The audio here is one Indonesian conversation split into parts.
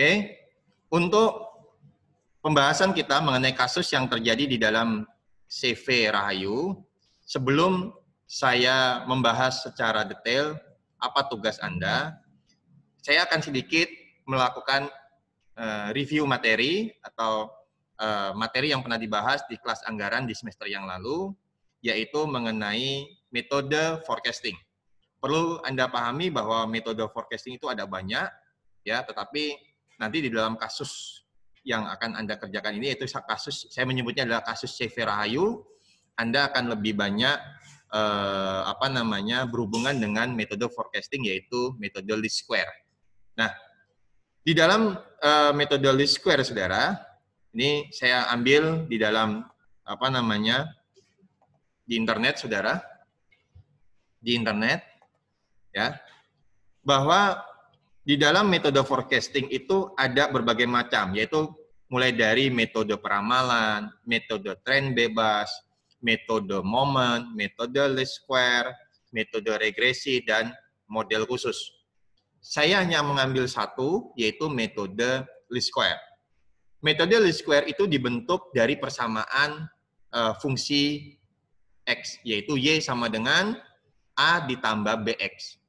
Oke, untuk pembahasan kita mengenai kasus yang terjadi di dalam CV Rahayu, sebelum saya membahas secara detail apa tugas Anda, saya akan sedikit melakukan review materi atau materi yang pernah dibahas di kelas anggaran di semester yang lalu, yaitu mengenai metode forecasting. Perlu Anda pahami bahwa metode forecasting itu ada banyak, ya, tetapi nanti di dalam kasus yang akan Anda kerjakan ini, yaitu kasus, saya menyebutnya adalah kasus CV Rahayu, Anda akan lebih banyak berhubungan dengan metode forecasting, yaitu metode least square. Nah, di dalam metode least square, saudara, ini saya ambil di dalam di internet, saudara, di internet, ya, bahwa di dalam metode forecasting itu ada berbagai macam, yaitu mulai dari metode peramalan, metode tren bebas, metode moment, metode least square, metode regresi, dan model khusus. Saya hanya mengambil satu, yaitu metode least square. Metode least square itu dibentuk dari persamaan fungsi X, yaitu Y sama dengan A ditambah BX.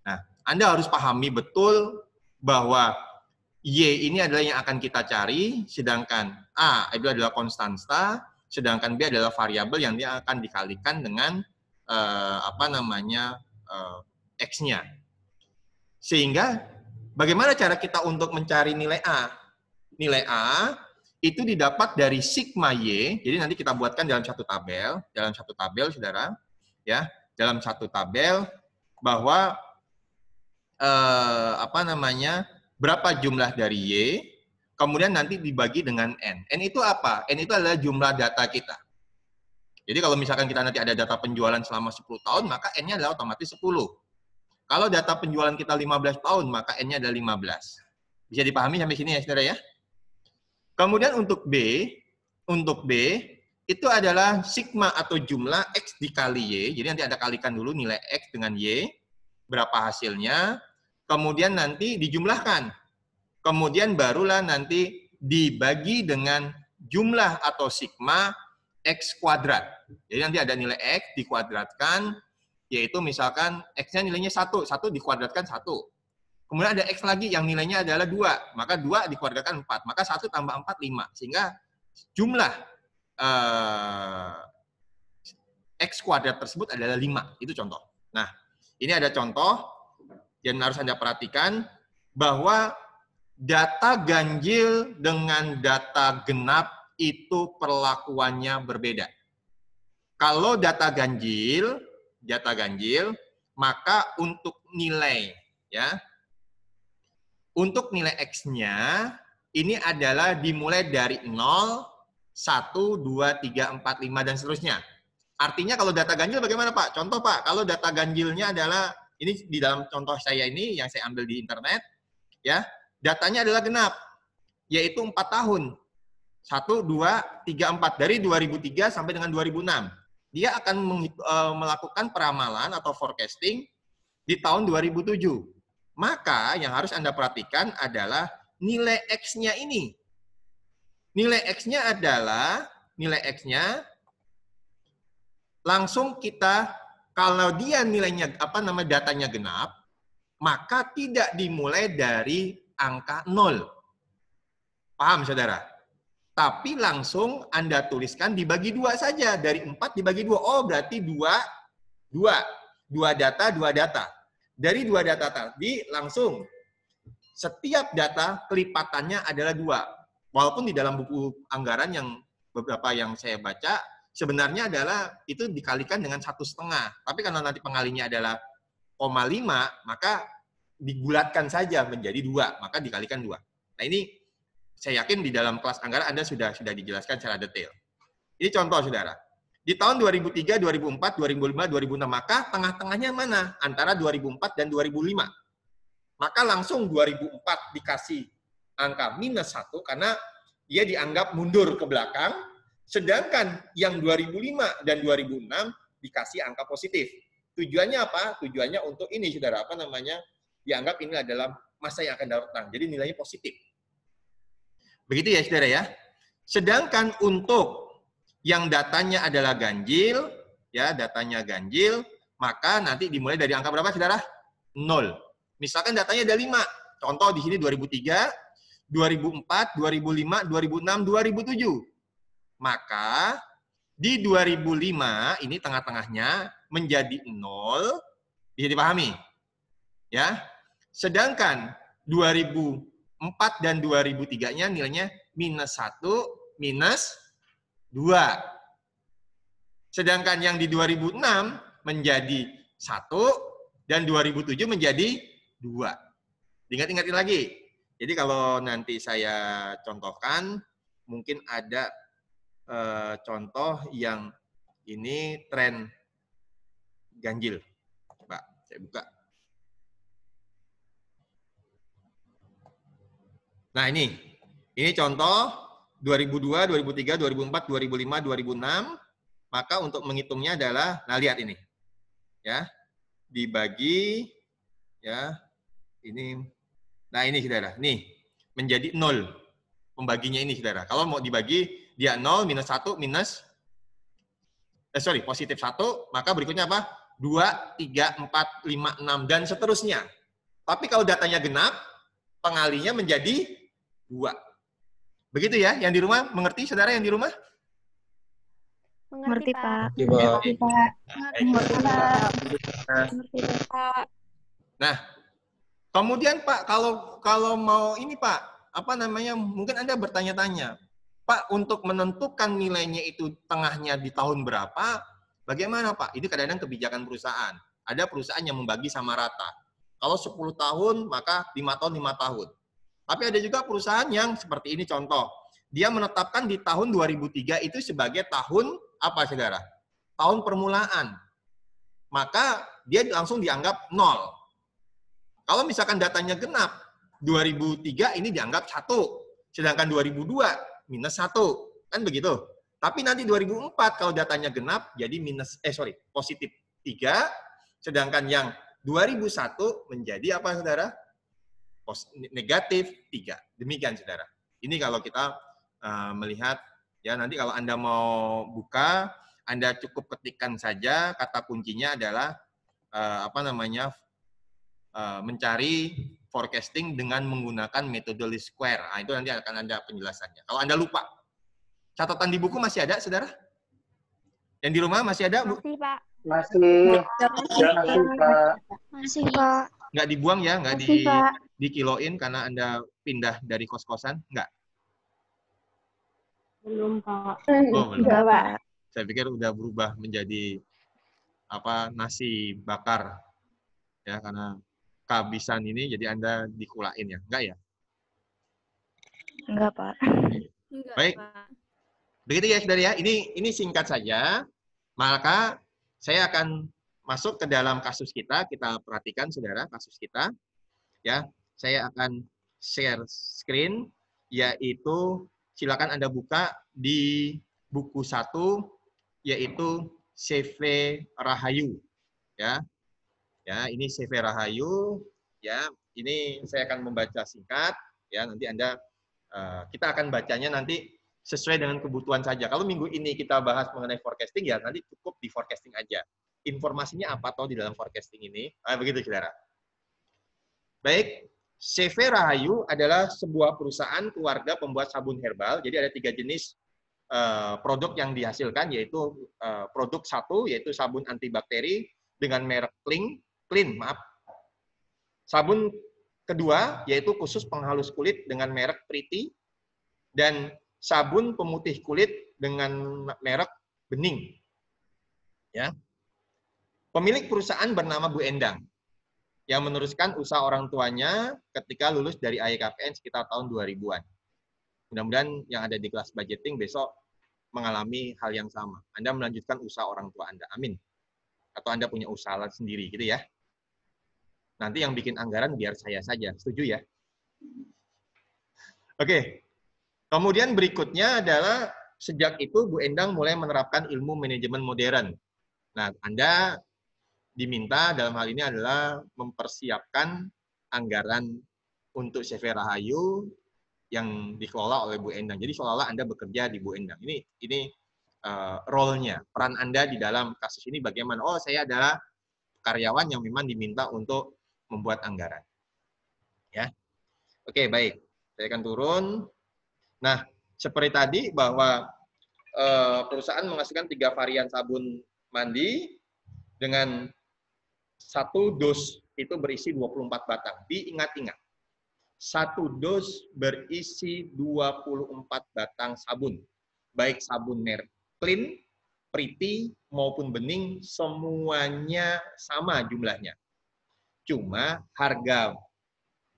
Nah, Anda harus pahami betul bahwa Y ini adalah yang akan kita cari, sedangkan A itu adalah konstanta, sedangkan B adalah variabel yang dia akan dikalikan dengan X-nya. Sehingga bagaimana cara kita untuk mencari nilai A? Nilai A itu didapat dari sigma Y, jadi nanti kita buatkan dalam satu tabel, saudara, ya, dalam satu tabel bahwa berapa jumlah dari Y, kemudian nanti dibagi dengan N. N itu apa? N itu adalah jumlah data kita. Jadi kalau misalkan kita nanti ada data penjualan selama 10 tahun, maka N-nya adalah otomatis 10. Kalau data penjualan kita 15 tahun, maka N-nya adalah 15. Bisa dipahami sampai sini ya, saudara ya? Kemudian untuk B itu adalah sigma atau jumlah X dikali Y. Jadi nanti ada kalikan dulu nilai X dengan Y, berapa hasilnya, kemudian nanti dijumlahkan. Kemudian barulah nanti dibagi dengan jumlah atau sigma X kuadrat. Jadi nanti ada nilai X dikuadratkan, yaitu misalkan X-nya nilainya 1 dikuadratkan 1. Kemudian ada X lagi yang nilainya adalah 2, maka 2 dikuadratkan 4, maka 1 tambah 4, 5. Sehingga jumlah X kuadrat tersebut adalah 5. Itu contoh. Nah, ini ada contoh yang harus Anda perhatikan bahwa data ganjil dengan data genap itu perlakuannya berbeda. Kalau data ganjil, maka untuk nilai, ya, untuk nilai X-nya ini adalah dimulai dari 0, 1, 2, 3, 4, 5, dan seterusnya. Artinya kalau data ganjil bagaimana, Pak? Contoh, Pak, kalau data ganjilnya adalah, ini di dalam contoh saya ini yang saya ambil di internet, ya, datanya adalah genap, yaitu 4 tahun. 1, 2, 3, 4. Dari 2003 sampai dengan 2006. Dia akan melakukan peramalan atau forecasting di tahun 2007. Maka yang harus Anda perhatikan adalah nilai X-nya ini. Nilai X-nya adalah, langsung kita, kalau dia nilainya, datanya genap, maka tidak dimulai dari angka 0. Paham, saudara? Tapi langsung Anda tuliskan dibagi 2 saja. Dari 4 dibagi 2. Oh, berarti 2 data. Dari 2 data tadi langsung setiap data kelipatannya adalah 2. Walaupun di dalam buku anggaran yang beberapa yang saya baca, sebenarnya adalah itu dikalikan dengan 1,5. Tapi karena nanti pengalinya adalah 0,5, maka dibulatkan saja menjadi 2, maka dikalikan 2. Nah, ini saya yakin di dalam kelas anggaran Anda sudah dijelaskan secara detail. Ini contoh, saudara. Di tahun 2003, 2004, 2005, 2006, maka tengah-tengahnya mana? Antara 2004 dan 2005. Maka langsung 2004 dikasih angka -1 karena dia dianggap mundur ke belakang, sedangkan yang 2005 dan 2006 dikasih angka positif. Tujuannya apa? Tujuannya untuk ini, saudara, dianggap ini adalah masa yang akan dapat utang. Jadi nilainya positif. Begitu ya, saudara ya. Sedangkan untuk yang datanya adalah ganjil, ya datanya ganjil, maka nanti dimulai dari angka berapa, saudara? 0. Misalkan datanya ada 5. Contoh di sini 2003, 2004, 2005, 2006, 2007. Maka di 2005 ini tengah-tengahnya menjadi 0, bisa dipahami? Ya. Sedangkan 2004 dan 2003-nya nilainya -1, -2. Sedangkan yang di 2006 menjadi 1 dan 2007 menjadi 2. Ingat-ingatin lagi. Jadi kalau nanti saya contohkan, mungkin ada contoh yang ini tren ganjil. Coba saya buka. Nah ini contoh 2002, 2003, 2004, 2005, 2006. Maka untuk menghitungnya adalah, nah lihat ini, ya dibagi, ya ini, nah ini saudara, nih menjadi 0 pembaginya ini saudara. Kalau mau dibagi dia 0, -1, positif 1, maka berikutnya apa? 2, 3, 4, 5, 6 dan seterusnya. Tapi kalau datanya genap, pengalinya menjadi 2. Begitu ya, yang di rumah mengerti, saudara yang di rumah? Mengerti, Pak. Mengerti, Pak. Mengerti, Pak. Nah, kemudian Pak, kalau mau ini Pak, apa namanya? Mungkin Anda bertanya-tanya, Pak, untuk menentukan nilainya itu tengahnya di tahun berapa? Bagaimana Pak? Itu kadang-kadang kebijakan perusahaan. Ada perusahaan yang membagi sama rata. Kalau 10 tahun, maka 5 tahun, 5 tahun. Tapi ada juga perusahaan yang seperti ini contoh. Dia menetapkan di tahun 2003 itu sebagai tahun apa, saudara? Tahun permulaan. Maka dia langsung dianggap 0. Kalau misalkan datanya genap, 2003 ini dianggap 1. Sedangkan 2002 -1. Kan begitu. Tapi nanti 2004 kalau datanya genap jadi positif 3. Sedangkan yang 2001 menjadi apa, saudara? Negatif 3. Demikian, saudara. Ini kalau kita melihat, ya nanti kalau Anda mau buka, Anda cukup ketikkan saja kata kuncinya adalah mencari forecasting dengan menggunakan metode least square. Nah, itu nanti akan ada penjelasannya. Kalau Anda lupa, catatan di buku masih ada, saudara? Yang di rumah masih ada, Bu? Masih, Pak. Masih, Pak. Masih, Pak. Nggak dibuang ya, nggak Masih, Pak. dikiloin karena Anda pindah dari kos-kosan? Nggak? Belum, Pak. Oh, belum. Enggak, Pak. Saya pikir udah berubah menjadi nasi bakar. Ya, karena kehabisan ini jadi Anda dikulain ya. Enggak ya? Enggak, Pak. Enggak, Baik. Pak. Begitu ya, saudara ya. Ini singkat saja. Maka saya akan masuk ke dalam kasus kita. Kita perhatikan, saudara, kasus kita. Ya, saya akan share screen, yaitu silakan Anda buka di buku 1, yaitu CV Rahayu. Ya, ini CV Rahayu. Ya, ini saya akan membaca singkat. Ya, nanti Anda kita akan bacanya nanti sesuai dengan kebutuhan saja. Kalau minggu ini kita bahas mengenai forecasting, ya nanti cukup di forecasting aja. Informasinya apa tahu di dalam forecasting ini. Begitu, saudara. Baik, CV Rahayu adalah sebuah perusahaan keluarga pembuat sabun herbal. Jadi ada 3 jenis produk yang dihasilkan, yaitu produk 1, yaitu sabun antibakteri dengan merek Clean. Sabun kedua, yaitu khusus penghalus kulit dengan merek Pretty. Dan sabun pemutih kulit dengan merek Bening. Ya. Pemilik perusahaan bernama Bu Endang, yang meneruskan usaha orang tuanya ketika lulus dari AYKPN sekitar tahun 2000-an. Mudah-mudahan yang ada di kelas budgeting besok mengalami hal yang sama. Anda melanjutkan usaha orang tua Anda. Amin. Atau Anda punya usaha sendiri, gitu ya. Nanti yang bikin anggaran biar saya saja. Setuju ya? Oke. Kemudian berikutnya adalah sejak itu Bu Endang mulai menerapkan ilmu manajemen modern. Nah, Anda diminta dalam hal ini adalah mempersiapkan anggaran untuk CV Rahayu yang dikelola oleh Bu Endang. Jadi seolah-olah Anda bekerja di Bu Endang. Ini role-nya, peran Anda di dalam kasus ini bagaimana? Oh, saya adalah karyawan yang memang diminta untuk membuat anggaran. Ya. Oke, baik. Saya akan turun. Nah, seperti tadi bahwa perusahaan menghasilkan 3 varian sabun mandi dengan 1 dos itu berisi 24 batang. Diingat-ingat, 1 dos berisi 24 batang sabun. Baik sabun merek Clean, Pretty, maupun Bening, semuanya sama jumlahnya. Cuma harga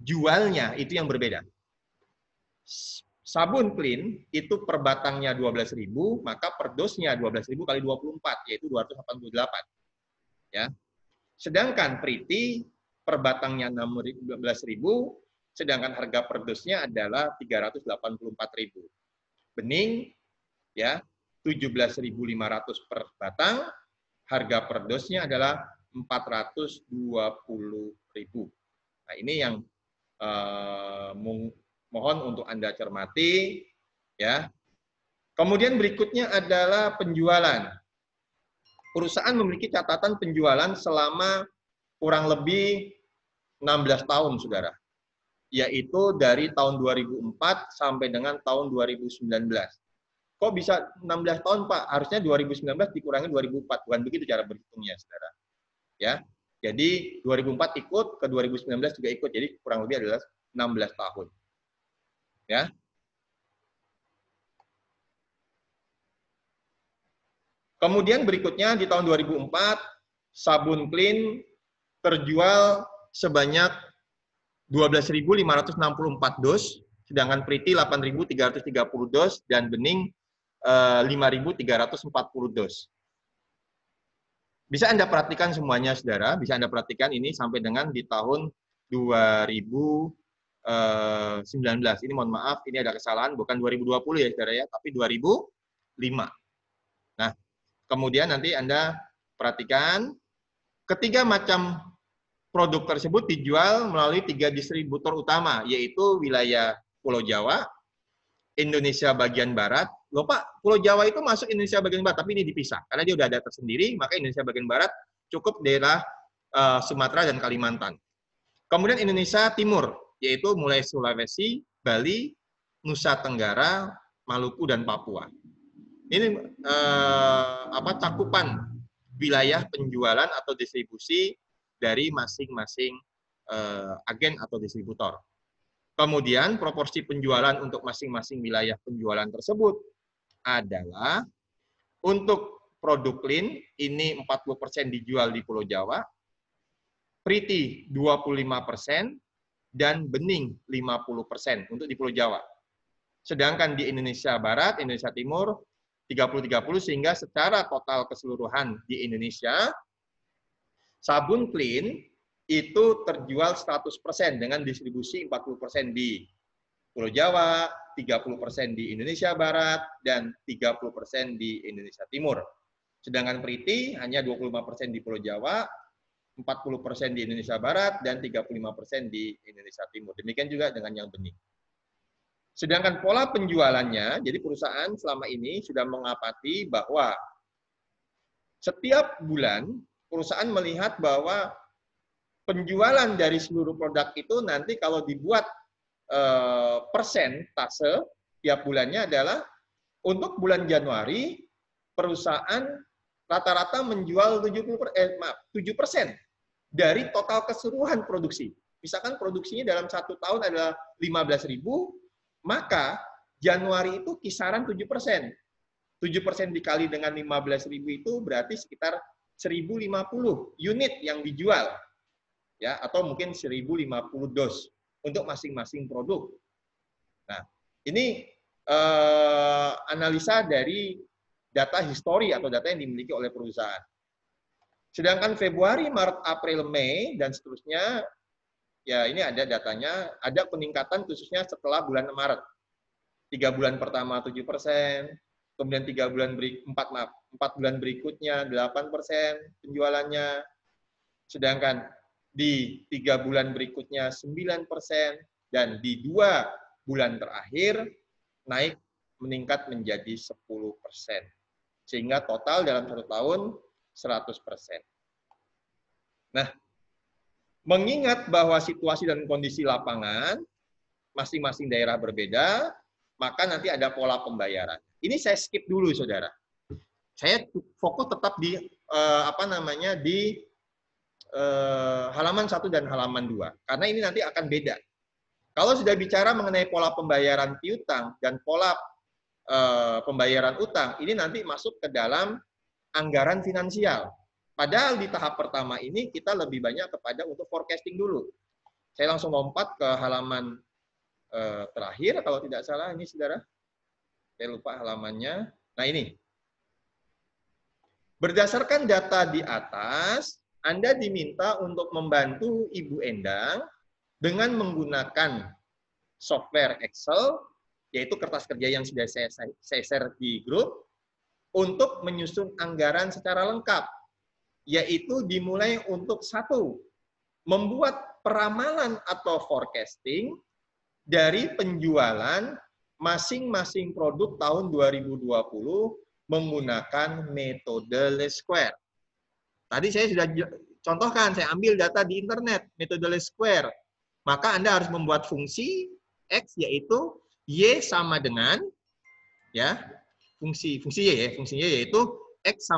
jualnya itu yang berbeda. Sabun Clean itu per batangnya 12.000, maka per dosnya 12.000 kali 24, yaitu 288. Ya. Sedangkan Pretty per batangnya 16.000, sedangkan harga per dosnya adalah 384.000. Bening ya 17.500 per batang, harga per dosnya adalah 420.000. Nah, ini yang mohon untuk Anda cermati ya. Kemudian berikutnya adalah penjualan. Perusahaan memiliki catatan penjualan selama kurang lebih 16 tahun, Saudara. Yaitu dari tahun 2004 sampai dengan tahun 2019. Kok bisa 16 tahun, Pak? Harusnya 2019 dikurangi 2004. Bukan begitu cara berhitungnya, Saudara. Ya. Jadi 2004 ikut, ke 2019 juga ikut. Jadi kurang lebih adalah 16 tahun. Ya. Kemudian berikutnya di tahun 2004 sabun Clean terjual sebanyak 12.564 dos, sedangkan Pretty 8.330 dos dan Bening 5.340 dos. Bisa Anda perhatikan semuanya, Saudara, bisa Anda perhatikan ini sampai dengan di tahun 2019. Ini mohon maaf, ini ada kesalahan, bukan 2020 ya, Saudara ya, tapi 2005. Nah, kemudian nanti Anda perhatikan, ketiga macam produk tersebut dijual melalui 3 distributor utama, yaitu wilayah Pulau Jawa, Indonesia bagian Barat. Loh Pak, Pulau Jawa itu masuk Indonesia bagian Barat, tapi ini dipisah. Karena dia udah ada tersendiri, maka Indonesia bagian Barat cukup daerah Sumatera dan Kalimantan. Kemudian Indonesia Timur, yaitu mulai Sulawesi, Bali, Nusa Tenggara, Maluku, dan Papua. Ini cakupan wilayah penjualan atau distribusi dari masing-masing agen atau distributor. Kemudian proporsi penjualan untuk masing-masing wilayah penjualan tersebut adalah untuk produk Clean ini 40% dijual di Pulau Jawa, Pretty 25%, dan Bening 50% untuk di Pulau Jawa. Sedangkan di Indonesia Barat, Indonesia Timur 30-30, sehingga secara total keseluruhan di Indonesia sabun Clean itu terjual 100% dengan distribusi 40% di Pulau Jawa, 30% di Indonesia Barat, dan 30% di Indonesia Timur. Sedangkan Pretty hanya 25% di Pulau Jawa, 40% di Indonesia Barat, dan 35% di Indonesia Timur. Demikian juga dengan yang Bening. Sedangkan pola penjualannya, jadi perusahaan selama ini sudah mengapati bahwa setiap bulan perusahaan melihat bahwa penjualan dari seluruh produk itu nanti kalau dibuat persentase tiap bulannya adalah untuk bulan Januari perusahaan rata-rata menjual 7% dari total keseluruhan produksi. Misalkan produksinya dalam 1 tahun adalah 15.000, maka Januari itu kisaran 7%. 7% dikali dengan 15.000 itu berarti sekitar 1.050 unit yang dijual. Ya, atau mungkin 1.050 dos untuk masing-masing produk. Nah, ini analisa dari data histori atau data yang dimiliki oleh perusahaan. Sedangkan Februari, Maret, April, Mei, dan seterusnya, ya ini ada datanya, ada peningkatan khususnya setelah bulan Maret. 3 bulan pertama 7%, kemudian 4 bulan berikutnya 8% penjualannya, sedangkan di 3 bulan berikutnya 9%, dan di 2 bulan terakhir naik meningkat menjadi 10%. Sehingga total dalam 1 tahun 100%. Nah, mengingat bahwa situasi dan kondisi lapangan masing-masing daerah berbeda, maka nanti ada pola pembayaran. Ini saya skip dulu, saudara. Saya fokus tetap di halaman 1 dan halaman 2, karena ini nanti akan beda. Kalau sudah bicara mengenai pola pembayaran piutang dan pola pembayaran utang, ini nanti masuk ke dalam anggaran finansial. Padahal di tahap pertama ini kita lebih banyak kepada untuk forecasting dulu. Saya langsung lompat ke halaman terakhir, kalau tidak salah ini, saudara. Saya lupa halamannya. Nah, ini. Berdasarkan data di atas, Anda diminta untuk membantu Ibu Endang dengan menggunakan software Excel, yaitu kertas kerja yang sudah saya share di grup, untuk menyusun anggaran secara lengkap, yaitu dimulai untuk 1, membuat peramalan atau forecasting dari penjualan masing-masing produk tahun 2020 menggunakan metode least square. Tadi saya sudah contohkan, saya ambil data di internet, metode least square. Maka Anda harus membuat fungsi X, yaitu Y sama dengan, ya, fungsi Y ya, fungsinya yaitu X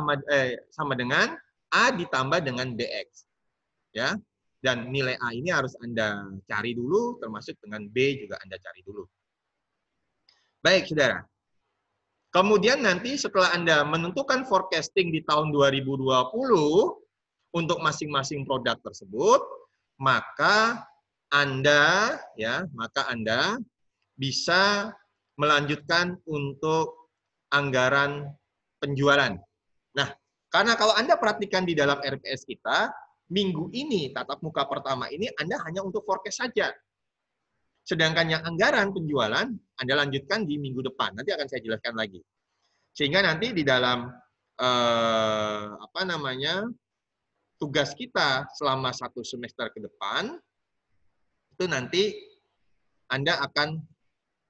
sama dengan A ditambah dengan BX. Ya. Dan nilai A ini harus Anda cari dulu, termasuk dengan B juga Anda cari dulu. Baik, saudara. Kemudian nanti setelah Anda menentukan forecasting di tahun 2020 untuk masing-masing produk tersebut, maka Anda bisa melanjutkan untuk anggaran penjualan. Nah, karena kalau Anda perhatikan di dalam RPS kita, minggu ini, tatap muka pertama ini, Anda hanya untuk forecast saja. Sedangkan yang anggaran penjualan, Anda lanjutkan di minggu depan. Nanti akan saya jelaskan lagi. Sehingga nanti di dalam tugas kita selama 1 semester ke depan, itu nanti Anda akan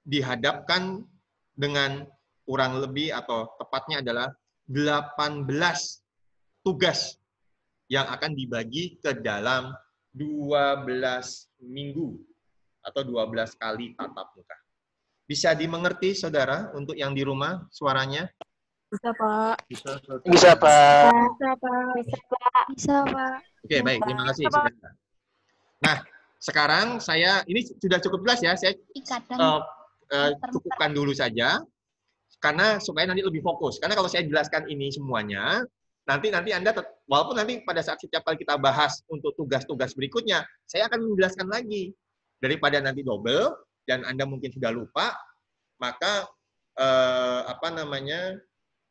dihadapkan dengan kurang lebih atau tepatnya adalah 18 tugas yang akan dibagi ke dalam 12 minggu atau 12 kali tatap muka. Bisa dimengerti, saudara, untuk yang di rumah suaranya? Bisa, Pak. Bisa, Pak. Bisa, Pak. Bisa, Pak. Oke, baik. Terima kasih, saudara. Nah, sekarang ini sudah cukup jelas ya, saya cukupkan dulu saja, karena supaya nanti lebih fokus. Karena kalau saya jelaskan ini semuanya, nanti Anda, walaupun nanti pada saat setiap kali kita bahas untuk tugas-tugas berikutnya, saya akan menjelaskan lagi. Daripada nanti double, dan Anda mungkin sudah lupa, maka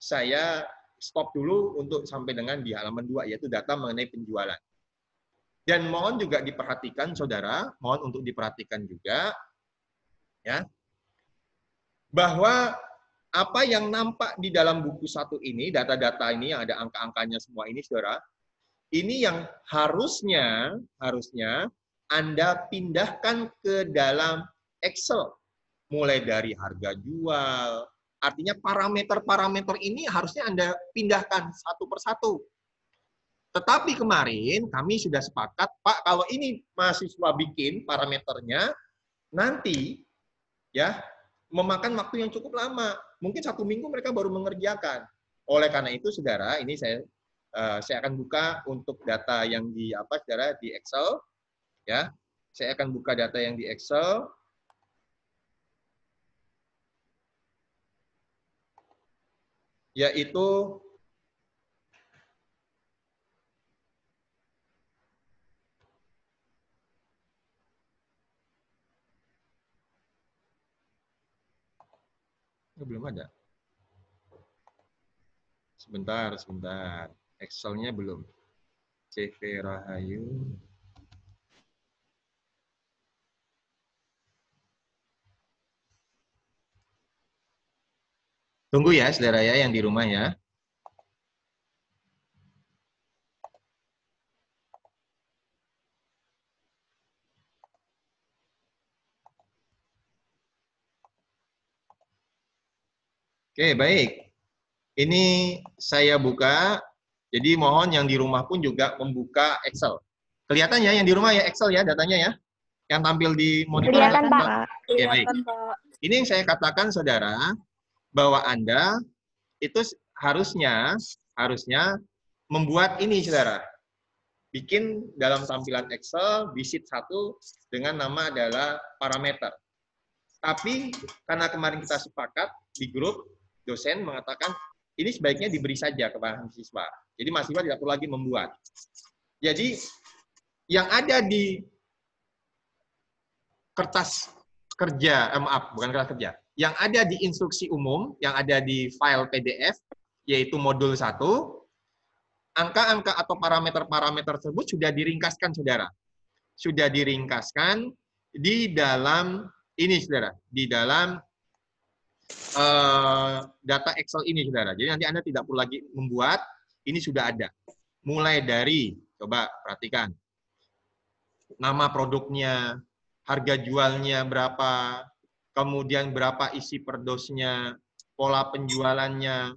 saya stop dulu untuk sampai dengan di halaman 2, yaitu data mengenai penjualan. Dan mohon juga diperhatikan, saudara, mohon untuk diperhatikan juga, ya, bahwa apa yang nampak di dalam buku 1 ini, data-data ini yang ada angka-angkanya semua ini, saudara, ini yang harusnya Anda pindahkan ke dalam Excel. Mulai dari harga jual, artinya parameter-parameter ini harusnya Anda pindahkan satu persatu. Tetapi kemarin kami sudah sepakat, Pak, kalau ini mahasiswa bikin parameternya, nanti ya memakan waktu yang cukup lama. Mungkin 1 minggu mereka baru mengerjakan. Oleh karena itu, saudara, ini saya akan buka untuk data yang di saudara, di Excel. Ya, saya akan buka data yang di Excel. Yaitu belum ada. Sebentar. Excel-nya belum. CV Rahayu. Tunggu ya, saudara ya, yang di rumah ya. Oke, baik. Ini saya buka. Jadi mohon yang di rumah pun juga membuka Excel. Kelihatan ya yang di rumah ya Excel ya datanya ya? Yang tampil di monitor. Kelihatan, Pak. Oke, baik. Kelihatan, Pak. Ini yang saya katakan saudara, bahwa Anda itu harusnya membuat ini saudara. Bikin dalam tampilan Excel di sheet 1 dengan nama adalah parameter. Tapi karena kemarin kita sepakat di grup, dosen mengatakan ini sebaiknya diberi saja kepada mahasiswa. Jadi mahasiswa tidak perlu lagi membuat. Jadi yang ada di kertas kerja, bukan kertas kerja, yang ada di instruksi umum, yang ada di file PDF, yaitu modul 1, angka-angka atau parameter-parameter tersebut sudah diringkaskan, saudara. Sudah diringkaskan di dalam ini, saudara. Di dalam data Excel ini, saudara. Jadi nanti Anda tidak perlu lagi membuat, ini sudah ada. Mulai dari, coba perhatikan, nama produknya, harga jualnya berapa, kemudian berapa isi per dosnya, pola penjualannya,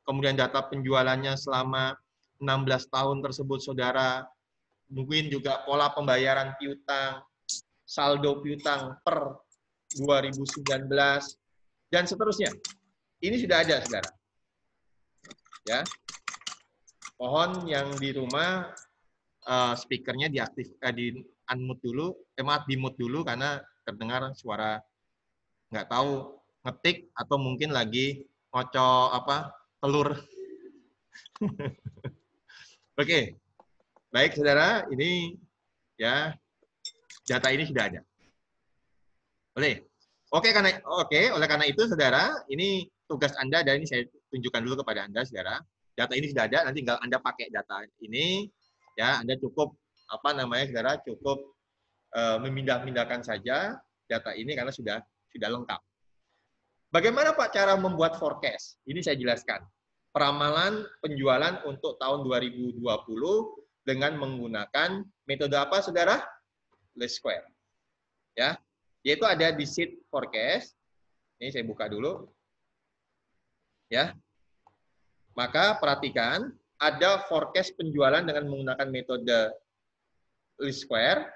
kemudian data penjualannya selama 16 tahun tersebut, saudara. Mungkin juga pola pembayaran piutang, saldo piutang per 2019, dan seterusnya. Ini sudah ada, saudara. Ya. Mohon yang di rumah, speakernya di unmute dulu, di mute dulu karena terdengar suara nggak tahu ngetik atau mungkin lagi ngocok telur. Oke, baik saudara, ini ya data ini sudah ada. Oleh karena itu saudara, ini tugas Anda dan ini saya tunjukkan dulu kepada Anda saudara. Data ini sudah ada, nanti tinggal Anda pakai data ini ya, Anda cukup saudara, cukup memindah-mindahkan saja data ini karena sudah lengkap. Bagaimana Pak cara membuat forecast? Ini saya jelaskan. Peramalan penjualan untuk tahun 2020 dengan menggunakan metode apa, saudara? Least square. Ya, yaitu ada di sheet forecast. Ini saya buka dulu. Ya. Maka perhatikan, ada forecast penjualan dengan menggunakan metode least square.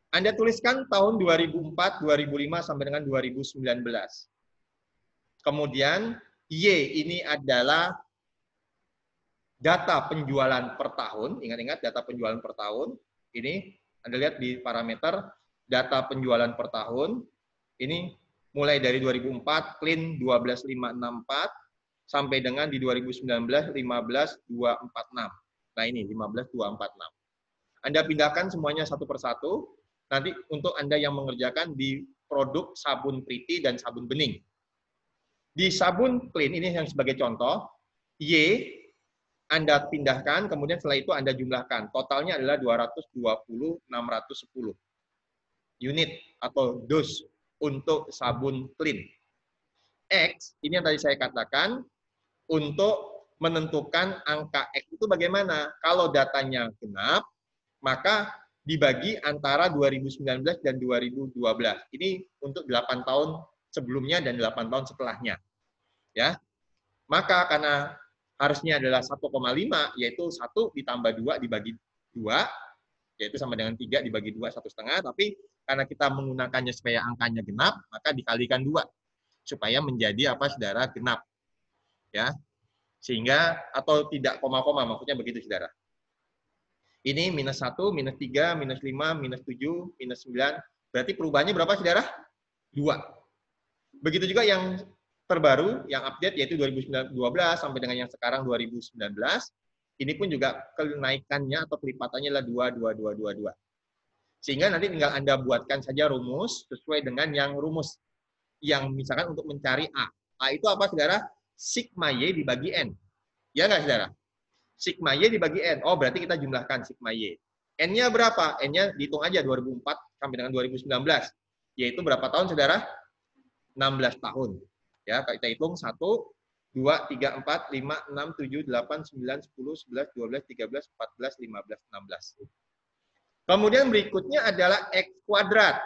Anda tuliskan tahun 2004, 2005 sampai dengan 2019. Kemudian Y ini adalah data penjualan per tahun. Ingat-ingat data penjualan per tahun. Ini Anda lihat di parameter data penjualan per tahun. Ini mulai dari 2004 clean 12564 sampai dengan di 2019 15246. Nah ini 15246. Anda pindahkan semuanya satu persatu. Nanti untuk Anda yang mengerjakan di produk sabun Priti dan sabun bening. Di sabun clean ini yang sebagai contoh, Y Anda pindahkan, kemudian setelah itu Anda jumlahkan. Totalnya adalah 220.610 unit atau dos untuk sabun clean. X, ini yang tadi saya katakan, untuk menentukan angka X itu bagaimana? Kalau datanya genap, maka dibagi antara 2019 dan 2012. Ini untuk 8 tahun sebelumnya dan 8 tahun setelahnya. Ya. Maka karena harusnya adalah 1,5, yaitu 1 ditambah 2 dibagi 2, yaitu sama dengan 3 dibagi 2, 1,5. Tapi karena kita menggunakannya supaya angkanya genap, maka dikalikan 2. Supaya menjadi apa, saudara, genap. Ya. Sehingga, atau tidak koma-koma, maksudnya begitu, saudara. Ini minus 1, minus 3, minus 5, minus 7, minus 9. Berarti perubahannya berapa, saudara? 2. Begitu juga yang terbaru, yang update, yaitu 2012 sampai dengan yang sekarang 2019. Ini pun juga kenaikannya atau kelipatannya adalah 2, 2, 2, 2, 2. Sehingga nanti tinggal Anda buatkan saja rumus sesuai dengan yang rumus. Yang misalkan untuk mencari A. A itu apa, saudara? Sigma Y dibagi N. Ya nggak, saudara? Sigma Y dibagi N. Oh, berarti kita jumlahkan sigma Y. N-nya berapa? N-nya dihitung aja 2004 sampai dengan 2019. Yaitu berapa tahun, saudara? 16 tahun. Ya, kita hitung 1, 2, 3, 4, 5, 6, 7, 8, 9, 10, 11, 12, 13, 14, 15, 16. Kemudian berikutnya adalah X kuadrat.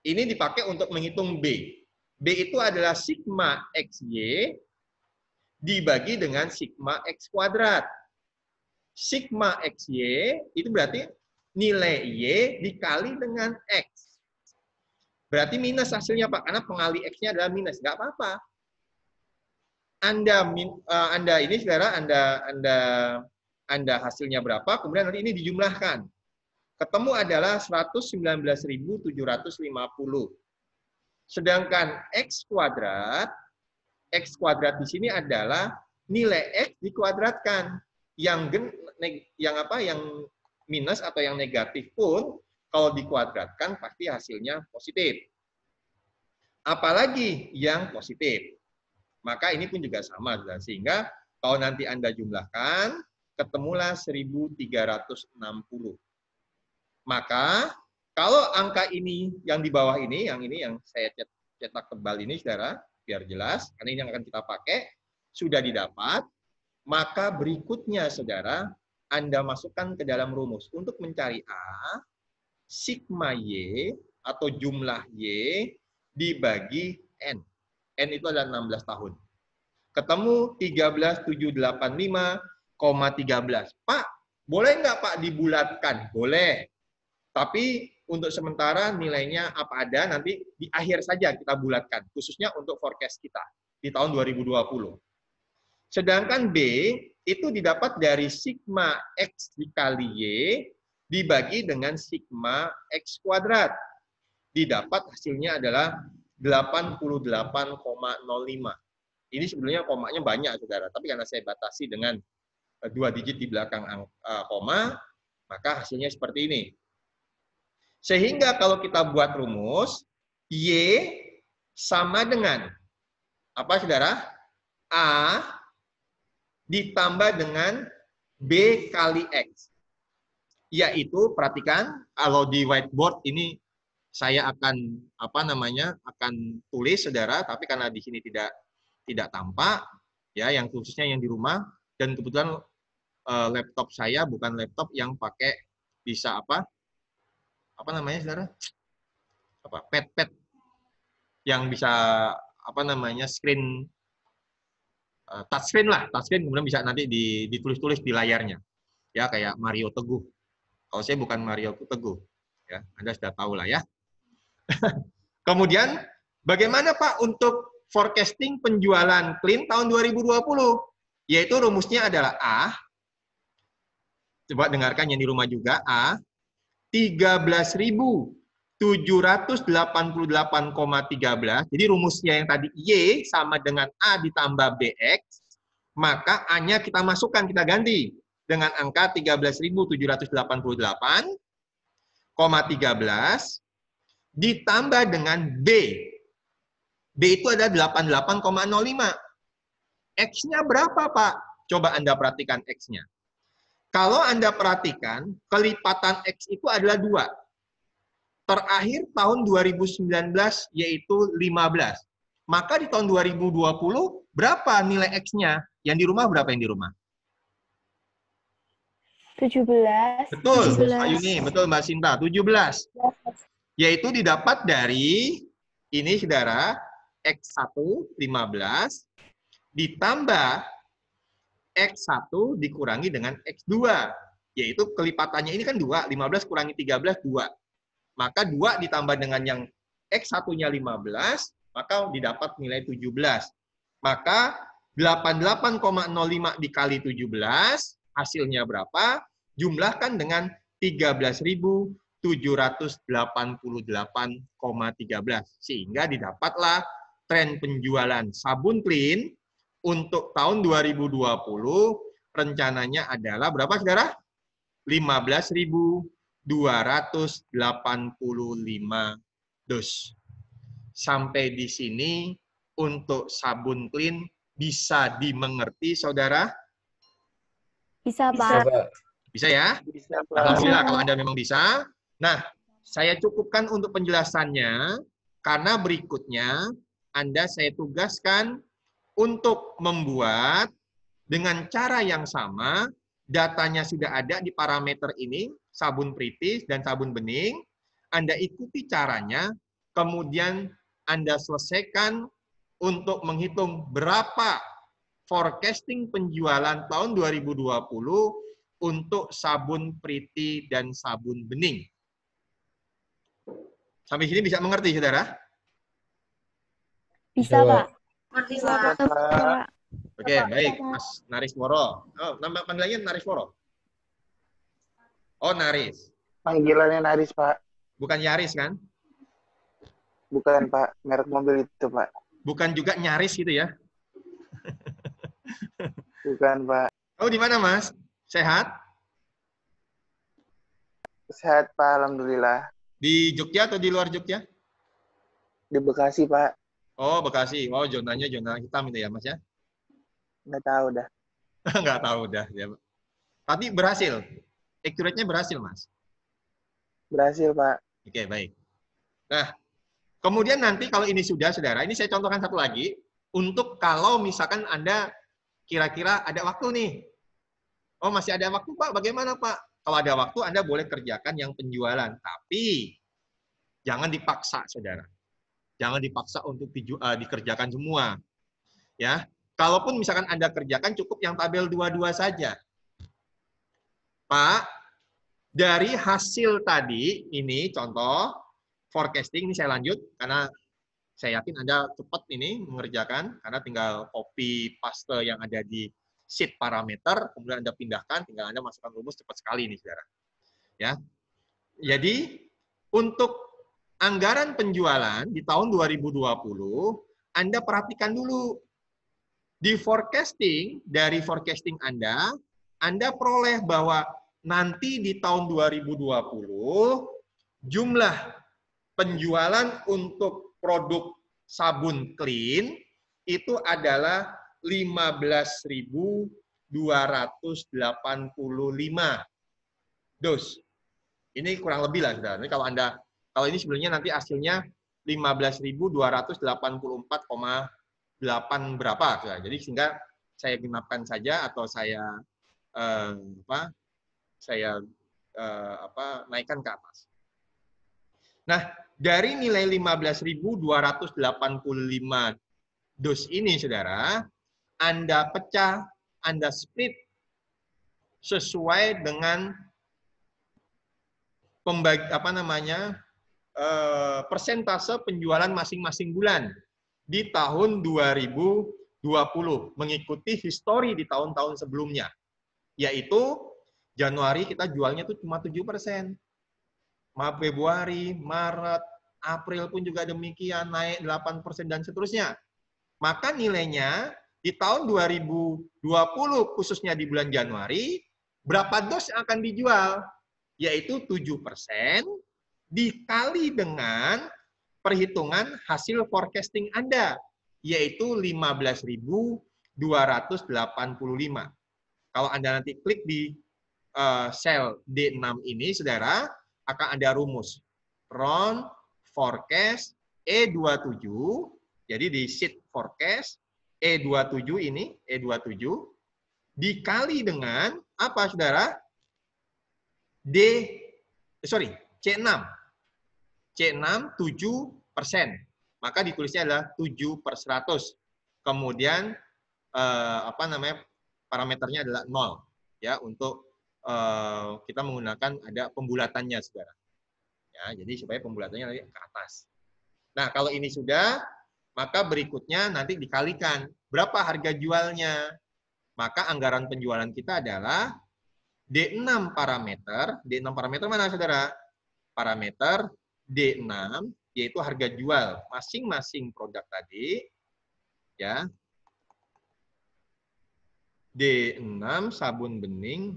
Ini dipakai untuk menghitung B. B itu adalah sigma XY dibagi dengan sigma X kuadrat. Sigma XY itu berarti nilai Y dikali dengan X. Berarti minus hasilnya, Pak. Karena pengali X-nya adalah minus. Nggak apa-apa. Anda ini, saudara, Anda hasilnya berapa, kemudian nanti ini dijumlahkan. Ketemu adalah 119.750. Sedangkan X kuadrat di sini adalah nilai X dikuadratkan. Yang minus atau yang negatif pun, kalau dikuadratkan pasti hasilnya positif. Apalagi yang positif. Maka ini pun juga sama. Sehingga kalau nanti Anda jumlahkan, ketemulah 1360. Maka kalau angka ini yang di bawah ini, yang saya cetak tebal ini, saudara, biar jelas, karena ini yang akan kita pakai, sudah didapat, maka berikutnya, saudara, Anda masukkan ke dalam rumus. Untuk mencari A, sigma Y atau jumlah Y dibagi N. N itu adalah 16 tahun. Ketemu 13.785,13. Pak, boleh nggak Pak dibulatkan? Boleh. Tapi untuk sementara nilainya apa ada, nanti di akhir saja kita bulatkan. Khususnya untuk forecast kita di tahun 2020. Sedangkan B itu didapat dari sigma X dikali Y dibagi dengan sigma X kuadrat. Didapat hasilnya adalah 88,05. Ini sebenarnya komanya banyak, saudara. Tapi karena saya batasi dengan 2 digit di belakang koma, maka hasilnya seperti ini. Sehingga kalau kita buat rumus, Y sama dengan, apa, saudara? A ditambah dengan B kali X. Yaitu, perhatikan, kalau di whiteboard ini saya akan akan tulis, saudara, tapi karena di sini tidak tampak, ya, yang khususnya yang di rumah, dan kebetulan laptop saya bukan laptop yang pakai bisa apa namanya, saudara? Pad yang bisa screen touchscreen lah, touchscreen, kemudian bisa nanti ditulis-tulis di layarnya. Ya, kayak Mario Teguh. Kalau saya bukan Mario Teguh, ya, Anda sudah tahu lah ya. Kemudian, bagaimana Pak untuk forecasting penjualan clean tahun 2020? Yaitu rumusnya adalah A. Coba dengarkan yang di rumah juga, A. 13.788,13. Jadi rumusnya yang tadi Y sama dengan A ditambah BX, maka A-nya kita masukkan, kita ganti dengan angka 13.788,13 ditambah dengan B. B itu ada 88,05. X-nya berapa, Pak? Coba Anda perhatikan X-nya. Kalau Anda perhatikan, kelipatan X itu adalah 2. Terakhir tahun 2019 yaitu 15. Maka di tahun 2020 berapa nilai X-nya? Yang di rumah berapa yang di rumah? 17. Betul, 17. Ayuni, betul Mbak Sinta, 17. Yaitu didapat dari, ini saudara, X1 15 ditambah X1 dikurangi dengan X2. Yaitu kelipatannya ini kan 2, 15 kurangi 13, 2. Maka 2 ditambah dengan yang X1-nya 15, maka didapat nilai 17. Maka 88,05 dikali 17, hasilnya berapa? Jumlahkan dengan 13.788,13. Sehingga didapatlah tren penjualan sabun clean untuk tahun 2020 rencananya adalah berapa, saudara? 15.285 dos. Sampai di sini untuk sabun clean bisa dimengerti, saudara? Bisa, Pak. Bisa ya? Bisa, Pak. Alhamdulillah kalau Anda memang bisa. Nah, saya cukupkan untuk penjelasannya, karena berikutnya Anda saya tugaskan untuk membuat dengan cara yang sama, datanya sudah ada di parameter ini, sabun Pritis dan sabun bening, Anda ikuti caranya, kemudian Anda selesaikan untuk menghitung berapa forecasting penjualan tahun 2020 untuk sabun Priti dan sabun bening. Sampai sini bisa mengerti, saudara? Bisa, Pak. Bisa, Pak. Oke, baik. Mas Narisworo. Oh, nama panggilannya Narisworo? Oh, Naris. Panggilannya Naris, Pak. Bukan Yaris, kan? Bukan, Pak. Merek mobil itu, Pak. Bukan juga Nyaris gitu ya? Bukan, Pak. Oh, di mana, Mas? Sehat? Sehat, Pak. Alhamdulillah. Di Jogja atau di luar Jogja? Di Bekasi, Pak. Oh, Bekasi. Oh, zonanya zona hitam itu ya, Mas ya? Nggak tahu dah. Nggak tahu dah. Ya. Tapi berhasil. Accurate-nya berhasil, Mas. Berhasil, Pak. Oke, baik. Nah, kemudian nanti kalau ini sudah, saudara, ini saya contohkan satu lagi. Untuk kalau misalkan Anda kira-kira ada waktu nih. Oh, masih ada waktu, Pak. Bagaimana, Pak? Kalau ada waktu, Anda boleh kerjakan yang penjualan. Tapi, jangan dipaksa, saudara. Jangan dipaksa untuk dikerjakan semua. Ya, kalaupun misalkan Anda kerjakan, cukup yang tabel 22 saja. Pak, dari hasil tadi, ini contoh, forecasting, ini saya lanjut, karena saya yakin Anda cepat ini mengerjakan, karena tinggal copy paste yang ada di sheet parameter, kemudian Anda pindahkan, tinggal Anda masukkan rumus cepat sekali ini, saudara. Ya, jadi untuk anggaran penjualan di tahun 2020, Anda perhatikan dulu di forecasting, dari forecasting Anda peroleh bahwa nanti di tahun 2020 jumlah penjualan untuk produk sabun clean itu adalah 15.285 dos. Ini kurang lebih lah, saudara. Ini kalau ini sebenarnya nanti hasilnya 15.284,8 berapa, saudara. Jadi sehingga saya genapkan saja atau saya naikkan ke atas. Nah, dari nilai 15.285 dos ini, saudara, Anda pecah, Anda split sesuai dengan persentase penjualan masing-masing bulan di tahun 2020, mengikuti histori di tahun-tahun sebelumnya. Yaitu Januari kita jualnya itu cuma 7%. Februari, Maret, April pun juga demikian, naik 8% dan seterusnya. Maka nilainya di tahun 2020, khususnya di bulan Januari, berapa dos yang akan dijual? Yaitu 7% dikali dengan perhitungan hasil forecasting Anda, yaitu 15.285. Kalau Anda nanti klik di sel D6 ini, saudara, akan ada rumus. Round forecast E27, jadi di sheet forecast E27 ini, E27, dikali dengan apa, saudara? C6. C6 7%. Maka ditulisnya adalah 7/100. Kemudian parameternya adalah 0 ya, untuk kita menggunakan ada pembulatannya, saudara. Ya, jadi supaya pembulatannya nanti ke atas. Nah, kalau ini sudah, maka berikutnya nanti dikalikan berapa harga jualnya. Maka anggaran penjualan kita adalah D6 parameter. D6 parameter mana, saudara? Parameter D6, yaitu harga jual masing-masing produk tadi. Ya. D6 sabun bening,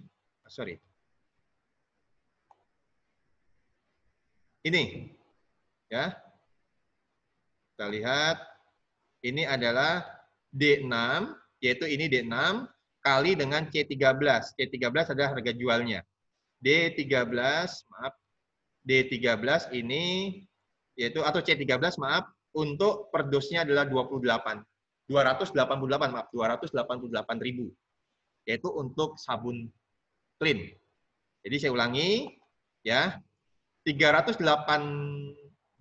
ini, ya. Kita lihat, ini adalah D6, yaitu ini D6 kali dengan C13. C13 adalah harga jualnya. D13 ini, yaitu atau C13, untuk per dosnya adalah 288.000, yaitu untuk sabun clean. Jadi saya ulangi, ya, 308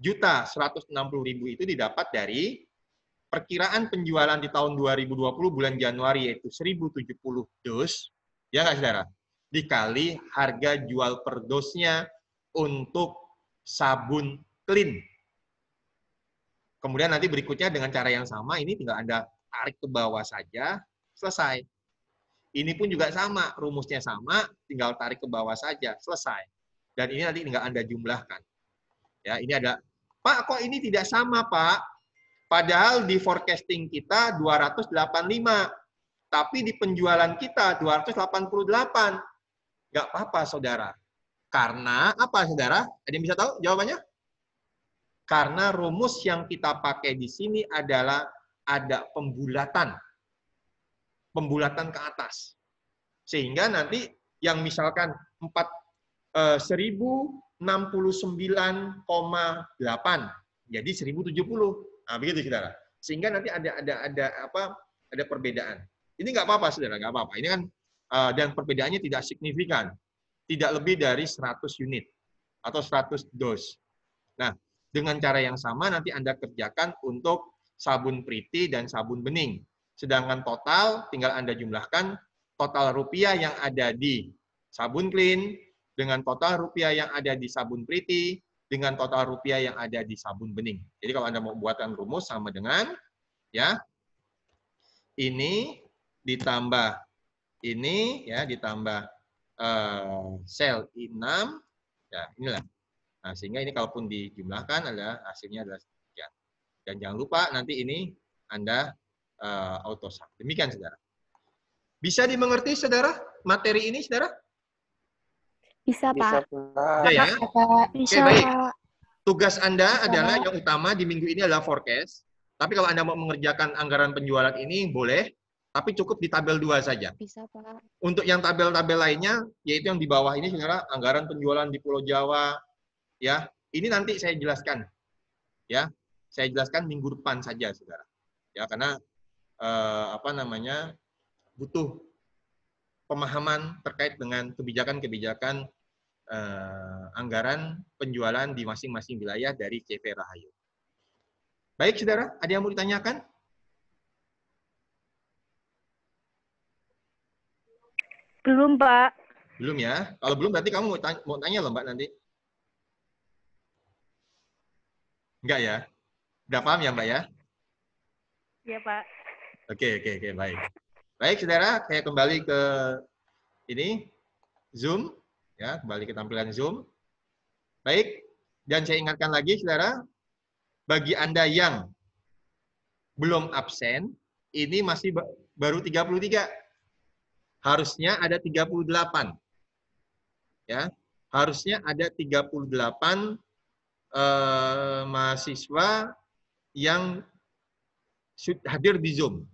1.160.000 itu didapat dari perkiraan penjualan di tahun 2020 bulan Januari yaitu 1.070 dos, ya nggak saudara? Dikali harga jual per dosnya untuk sabun clean. Kemudian nanti berikutnya dengan cara yang sama, ini tinggal Anda tarik ke bawah saja, selesai. Ini pun juga sama, rumusnya sama, tinggal tarik ke bawah saja, selesai. Dan ini nanti tinggal Anda jumlahkan. Ya, ini ada, Pak, kok ini tidak sama, Pak? Padahal di forecasting kita 285, tapi di penjualan kita 288. Nggak apa-apa, saudara. Karena apa, saudara? Ada yang bisa tahu jawabannya? Karena rumus yang kita pakai di sini adalah ada pembulatan. Pembulatan ke atas. Sehingga nanti yang misalkan 1069,8 jadi 1070. Nah, begitu saudara. Sehingga nanti ada perbedaan. Ini nggak apa-apa, saudara, nggak apa-apa. Ini kan dan perbedaannya tidak signifikan. Tidak lebih dari 100 unit atau 100 dos. Nah, dengan cara yang sama nanti Anda kerjakan untuk sabun Priti dan sabun bening. Sedangkan total tinggal Anda jumlahkan total rupiah yang ada di sabun clean dengan total rupiah yang ada di sabun Priti dengan total rupiah yang ada di sabun bening. Jadi kalau Anda mau buatkan rumus sama dengan ya ini ditambah ini ya ditambah sel I6 ya inilah. Nah, sehingga ini kalaupun dijumlahkan adalah hasilnya adalah sekian. Dan jangan lupa nanti ini Anda auto sum. Demikian, saudara. Bisa dimengerti, saudara, materi ini, saudara? Bisa, Pak. Bisa ya? Bisa, Oke, baik. Pak. Tugas Anda adalah yang utama di minggu ini adalah forecast. Tapi kalau Anda mau mengerjakan anggaran penjualan ini, boleh. Tapi cukup di tabel 2 saja. Bisa, Pak. Untuk yang tabel-tabel lainnya, yaitu yang di bawah ini, saudara, anggaran penjualan di Pulau Jawa, ya, ini nanti saya jelaskan, ya, saya jelaskan minggu depan saja, saudara, ya, karena butuh pemahaman terkait dengan kebijakan-kebijakan anggaran penjualan di masing-masing wilayah dari CV Rahayu. Baik, saudara, ada yang mau ditanyakan? Belum, Pak. Belum ya? Kalau belum berarti kamu mau tanya loh, Mbak, nanti. Enggak ya? Udah paham ya, Mbak ya? Iya, Pak. Oke, baik. Baik, saudara, saya kembali ke ini, Zoom. Ya, kembali ke tampilan Zoom. Baik, dan saya ingatkan lagi, saudara, bagi Anda yang belum absen, ini masih baru 33. Harusnya ada 38. Ya, harusnya ada 38 mahasiswa yang hadir di Zoom.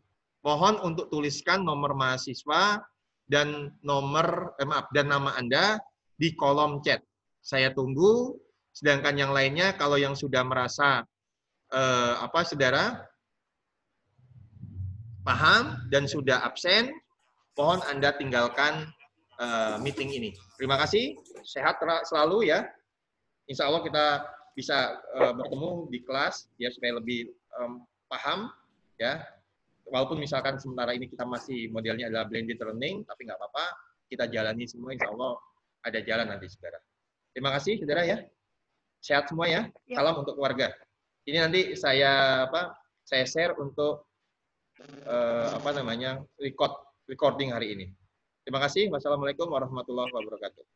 Mohon untuk tuliskan nomor mahasiswa dan dan nama Anda di kolom chat. Saya tunggu. Sedangkan yang lainnya kalau yang sudah merasa saudara paham dan sudah absen, mohon Anda tinggalkan meeting ini. Terima kasih. Sehat selalu ya. Insya Allah kita bisa bertemu di kelas ya supaya lebih paham ya. Walaupun misalkan sementara ini kita masih modelnya adalah blended learning, tapi nggak apa-apa, kita jalani semua, insya Allah ada jalan nanti, saudara. Terima kasih, saudara ya. Sehat semua ya. Salam untuk keluarga. Ini nanti saya share untuk recording hari ini. Terima kasih. Wassalamualaikum warahmatullahi wabarakatuh.